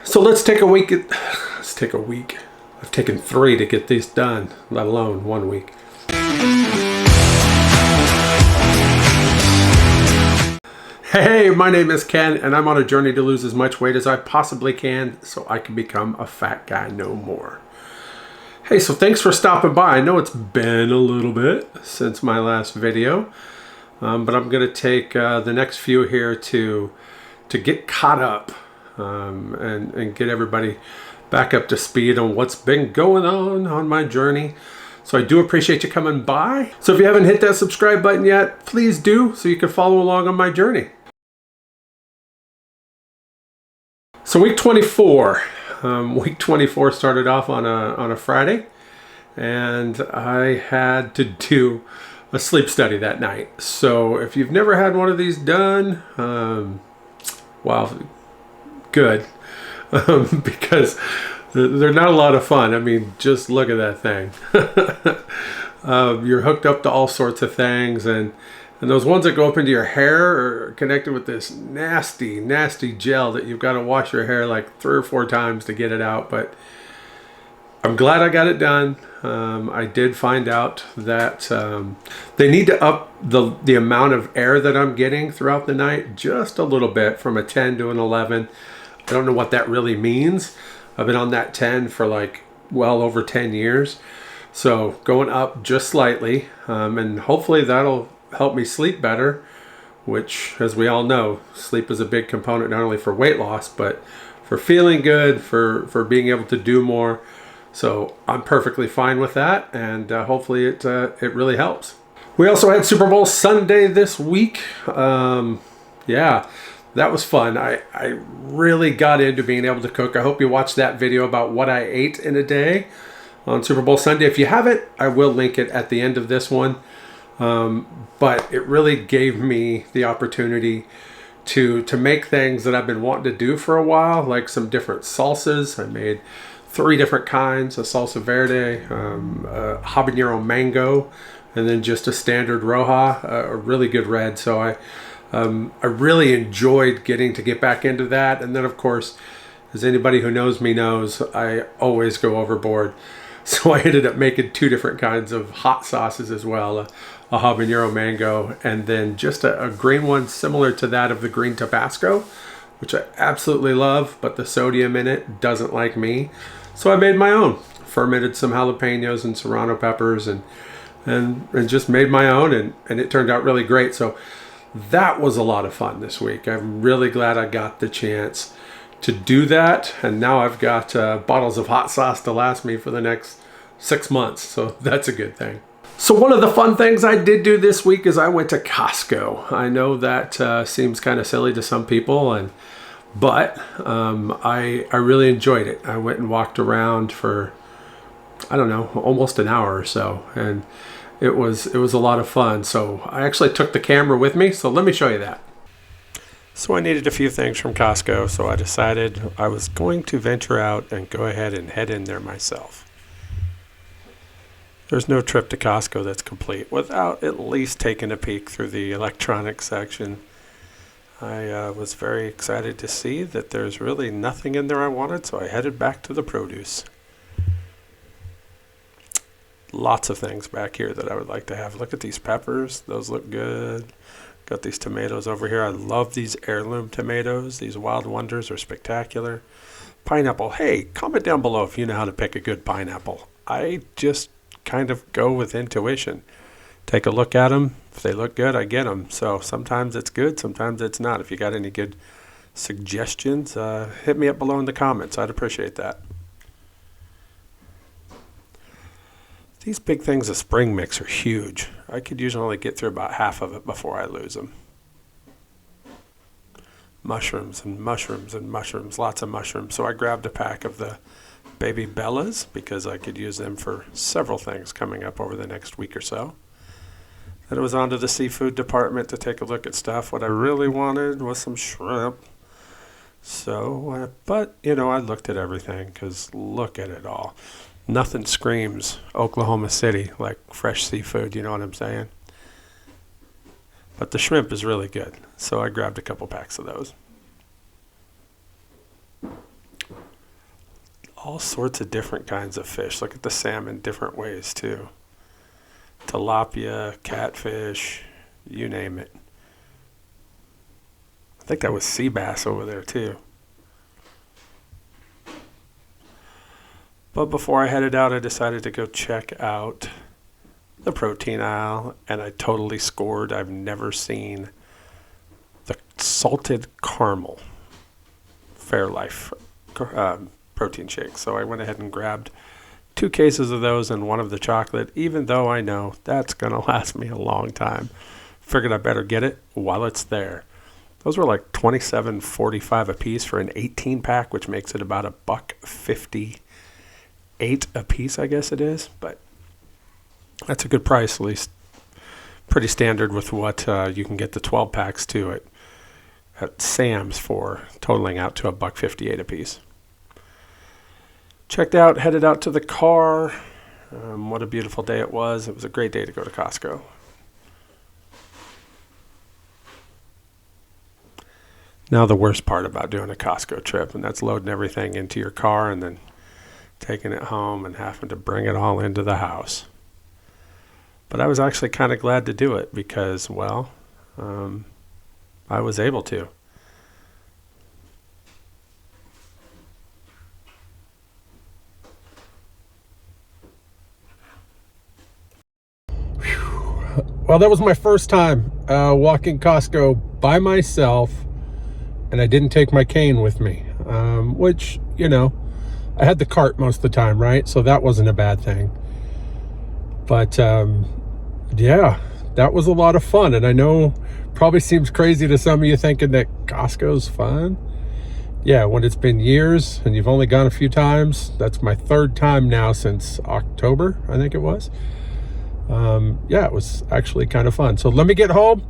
So let's take a week. Let's take a week. I've taken 3 to get these done, let alone 1 week. Hey, my name is Ken, and I'm on a journey to lose as much weight as I possibly can so I can become a fat guy no more. Hey, so thanks for stopping by. I know it's been a little bit since my last video, but I'm going to take the next few here to get caught up and get everybody back up to speed on what's been going on my journey. So I do appreciate you coming by. So if you haven't hit that subscribe button yet, please do so you can follow along on my journey. So week 24. Week 24 started off on a Friday, and I had to do a sleep study that night. So if you've never had one of these done, well, good, because they're not a lot of fun. I mean, just look at that thing. You're hooked up to all sorts of things, and those ones that go up into your hair are connected with this nasty, nasty gel that you've got to wash your hair like 3 or 4 times to get it out. But I'm glad I got it done. I did find out that they need to up the amount of air that I'm getting throughout the night just a little bit, from a 10 to an 11. I don't know what that really means. I've been on that 10 for like well over 10 years. So going up just slightly, and hopefully that'll help me sleep better, which, as we all know, sleep is a big component not only for weight loss, but for feeling good, for being able to do more. So I'm perfectly fine with that, and hopefully it really helps. We also had Super Bowl Sunday this week. Yeah, that was fun. I really got into being able to cook. I hope you watched that video about what I ate in a day on Super Bowl Sunday. If you haven't, I will link it at the end of this one. But it really gave me the opportunity to make things that I've been wanting to do for a while, like some different salsas. I made 3 different kinds: a salsa verde, a habanero mango, and then just a standard roja, a really good red. So I really enjoyed getting to get back into that. And then, of course, as anybody who knows me knows, I always go overboard. So I ended up making 2 different kinds of hot sauces as well, a habanero mango, and then just a green one similar to that of the green Tabasco, which I absolutely love, but the sodium in it doesn't like me. So I made my own, fermented some jalapenos and serrano peppers, and just made my own, and it turned out really great. So that was a lot of fun this week. I'm really glad I got the chance to do that, and now I've got bottles of hot sauce to last me for the next 6 months, so that's a good thing. So one of the fun things I did do this week is I went to Costco. I know that seems kind of silly to some people, but I really enjoyed it. I went and walked around for, I don't know, almost an hour or so, and it was a lot of fun. So I actually took the camera with me, so let me show you that. So I needed a few things from Costco, so I decided I was going to venture out and go ahead and head in there myself. There's no trip to Costco that's complete without at least taking a peek through the electronics section. I was very excited to see that there's really nothing in there I wanted, so I headed back to the produce. Lots of things back here that I would like to have. Look at these peppers. Those look good. Got these tomatoes over here. I love these heirloom tomatoes. These Wild Wonders are spectacular. Pineapple. Hey, comment down below if you know how to pick a good pineapple. I just kind of go with intuition. Take a look at them. If they look good, I get them. So sometimes it's good, sometimes it's not. If you got any good suggestions, hit me up below in the comments. I'd appreciate that. These big things of spring mix are huge. I could usually only get through about half of it before I lose them. Mushrooms and mushrooms and mushrooms, lots of mushrooms. So I grabbed a pack of the baby bellas because I could use them for several things coming up over the next week or so. Then I was on to the seafood department to take a look at stuff. What I really wanted was some shrimp. So, but, you know, I looked at everything because look at it all. Nothing screams Oklahoma City like fresh seafood, you know what I'm saying? But the shrimp is really good, so I grabbed a couple packs of those. all sorts of different kinds of fish. Look at the salmon different ways too. Tilapia, catfish, you name it. I think that was sea bass over there too. But before I headed out, I decided to go check out the protein aisle, and I totally scored. I've never seen the salted caramel Fairlife protein shake. So I went ahead and grabbed 2 cases of those and one of the chocolate, even though I know that's going to last me a long time. Figured I better get it while it's there. Those were like $27.45 a piece for an 18 pack, which makes it about $1.58 a piece, I guess it is. But that's a good price, at least pretty standard with what you can get the 12 packs to at Sam's for, totaling out to $1.58 a piece. Checked out, headed out to the car. What a beautiful day it was. It was a great day to go to Costco. Now the worst part about doing a Costco trip, and that's loading everything into your car and then taking it home and having to bring it all into the house. But I was actually kind of glad to do it because, well, I was able to. Well, that was my first time walking Costco by myself, and I didn't take my cane with me, which, you know, I had the cart most of the time, right? So that wasn't a bad thing. But yeah, that was a lot of fun. And I know probably seems crazy to some of you thinking that Costco's fun. Yeah, when it's been years and you've only gone a few times, that's my 3rd time now since October, I think it was. Yeah, it was actually kind of fun. So let me get home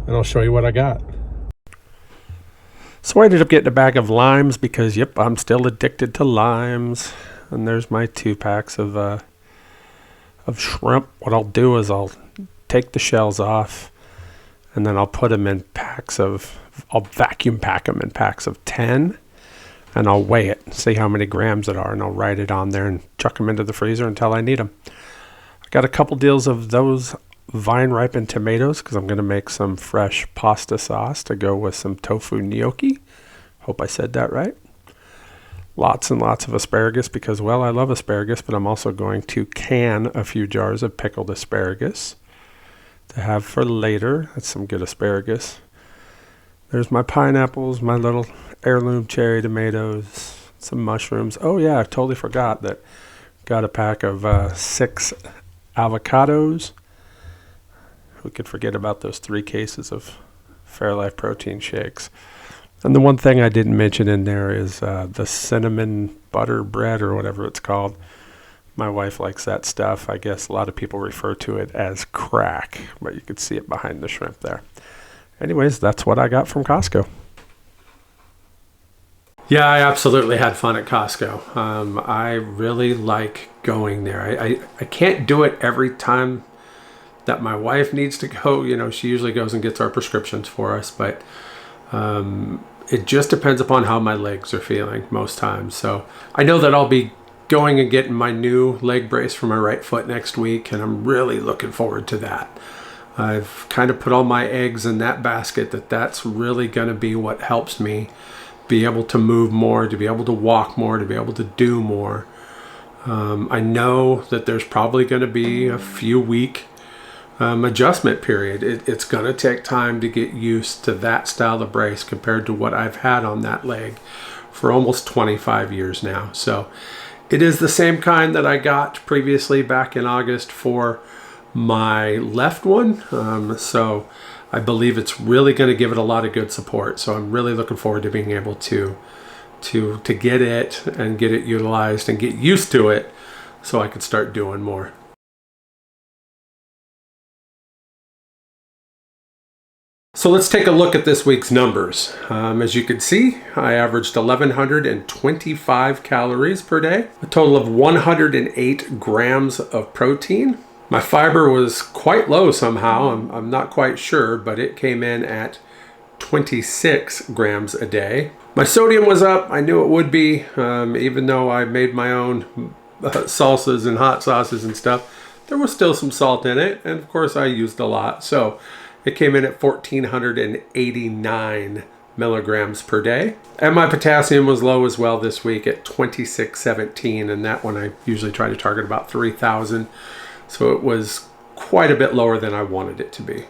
and I'll show you what I got. So I ended up getting a bag of limes because, yep, I'm still addicted to limes. And there's my 2 packs of shrimp. What I'll do is I'll take the shells off and then I'll put them in I'll vacuum pack them in packs of 10 and I'll weigh it, see how many grams it are, and I'll write it on there and chuck them into the freezer until I need them. I got a couple deals of those vine ripened tomatoes because I'm going to make some fresh pasta sauce to go with some tofu gnocchi. Hope I said that right. Lots and lots of asparagus because, well, I love asparagus, but I'm also going to can a few jars of pickled asparagus to have for later. That's some good asparagus. There's my pineapples, my little heirloom cherry tomatoes, some mushrooms. Oh yeah, I totally forgot that. Got a pack of 6 avocados. Who could forget about those 3 cases of Fairlife protein shakes? And the one thing I didn't mention in there is the cinnamon butter bread or whatever it's called. My wife likes that stuff. I guess a lot of people refer to it as crack, but you can see it behind the shrimp there. Anyways, that's what I got from Costco. Yeah, I absolutely had fun at Costco. I really like going there. I can't do it every time that my wife needs to go. You know, she usually goes and gets our prescriptions for us, but it just depends upon how my legs are feeling most times. So I know that I'll be going and getting my new leg brace for my right foot next week, and I'm really looking forward to that. I've kind of put all my eggs in that basket that's really going to be what helps me be able to move more, to be able to walk more, to be able to do more. I know that there's probably going to be a few week adjustment period. It's going to take time to get used to that style of brace compared to what I've had on that leg for almost 25 years now. So it is the same kind that I got previously back in August for my left one. So I believe it's really going to give it a lot of good support. So I'm really looking forward to being able to get it and get it utilized and get used to it so I can start doing more. So let's take a look at this week's numbers. As you can see, I averaged 1,125 calories per day, a total of 108 grams of protein. My fiber was quite low somehow. I'm not quite sure, but it came in at 26 grams a day. My sodium was up. I knew it would be, even though I made my own salsas and hot sauces and stuff. There was still some salt in it, and of course I used a lot. So it came in at 1,489 milligrams per day. And my potassium was low as well this week at 2617, and that one I usually try to target about 3,000. So it was quite a bit lower than I wanted it to be.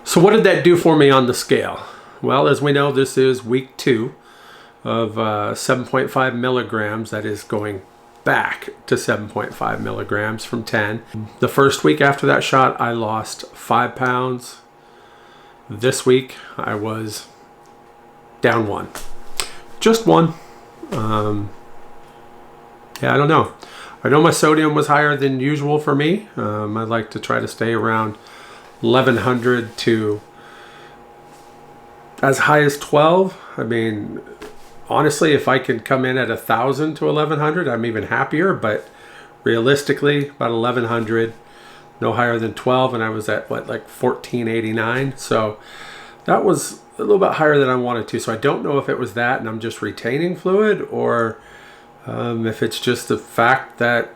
So what did that do for me on the scale? Well, as we know, this is week 2 of 7.5 milligrams. That is going back to 7.5 milligrams from 10. The first week after that shot, I lost 5 pounds. This week, I was down 1. Just 1. Yeah, I don't know. I know my sodium was higher than usual for me. I like to try to stay around 1,100 to as high as 12. I mean, honestly, if I can come in at 1,000 to 1,100, I'm even happier. But realistically, about 1,100, no higher than 12, and I was at what, like 1,489. So that was a little bit higher than I wanted to. So I don't know if it was that, and I'm just retaining fluid, or if it's just the fact that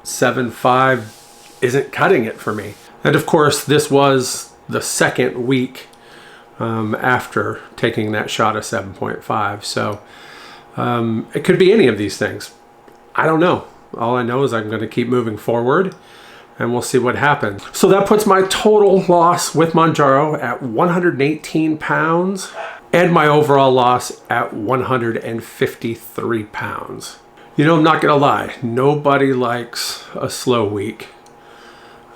7.5 isn't cutting it for me. And of course, this was the second week after taking that shot of 7.5. So it could be any of these things. I don't know. All I know is I'm going to keep moving forward, and we'll see what happens. So that puts my total loss with Mounjaro at 118 pounds and my overall loss at 153 pounds. You know, I'm not going to lie. Nobody likes a slow week.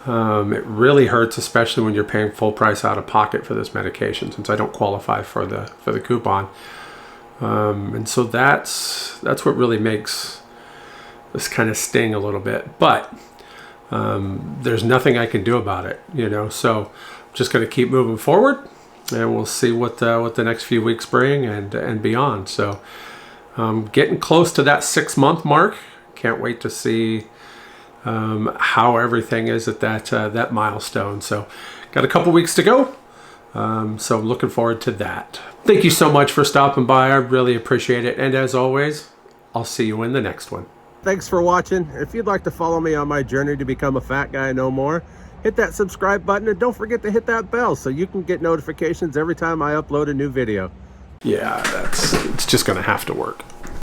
It really hurts, especially when you're paying full price out of pocket for this medication, since I don't qualify for the coupon. And so that's what really makes this kind of sting a little bit. But there's nothing I can do about it, you know. So I'm just going to keep moving forward, and we'll see what the next few weeks bring and beyond. So getting close to that 6-month mark. Can't wait to see how everything is at that milestone. So got a couple weeks to go. So I'm looking forward to that. Thank you so much for stopping by. I really appreciate it. And as always, I'll see you in the next one. Thanks for watching. If you'd like to follow me on my journey to become a fat guy no more, hit that subscribe button, and don't forget to hit that bell so you can get notifications every time I upload a new video. Yeah, it's just gonna have to work.